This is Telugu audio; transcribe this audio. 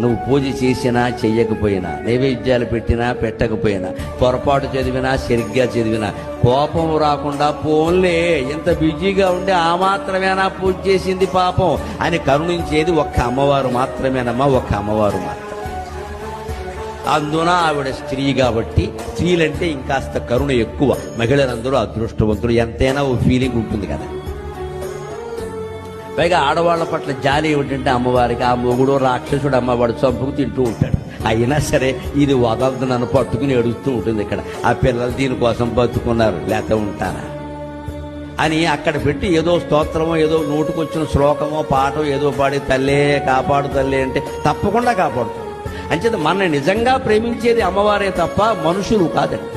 నువ్వు పూజ చేసినా చెయ్యకపోయినా, నైవేద్యాలు పెట్టినా పెట్టకపోయినా, పొరపాటు చదివినా సరిగ్గా చదివినా కోపం రాకుండా పోన్లే ఇంత బిజీగా ఉండి ఆ మాత్రమేనా పూజ చేసింది పాపం అని కరుణించేది ఒక్క అమ్మవారు మాత్రమేనమ్మా, ఒక్క అమ్మవారు మాత్రం. అందున ఆవిడ స్త్రీ కాబట్టి, స్త్రీలంటే ఇంకాస్త కరుణ ఎక్కువ. మహిళలందరూ అదృష్టవంతులు, ఎంతైనా ఓ ఫీలింగ్ ఉంటుంది కదా. పైగా ఆడవాళ్ల పట్ల జాలి ఏమిటంటే అమ్మవారికి, ఆ మొగుడు రాక్షసుడు అమ్మవాడు చంపుకు తింటూ ఉంటాడు, అయినా సరే ఇది వదలదు నన్ను పట్టుకుని ఏడుస్తూ ఉంటుంది. ఇక్కడ ఆ పిల్లలు దీనికోసం బతుకున్నారు, లేక ఉంటారా అని అక్కడ పెట్టి ఏదో స్తోత్రమో ఏదో నోటుకొచ్చిన శ్లోకమో పాటో ఏదో పాడి తల్లే కాపాడు తల్లే అంటే తప్పకుండా కాపాడుతుంది. అంచేత మన నిజంగా ప్రేమించేది అమ్మవారే తప్ప మనుషులు కాదండి.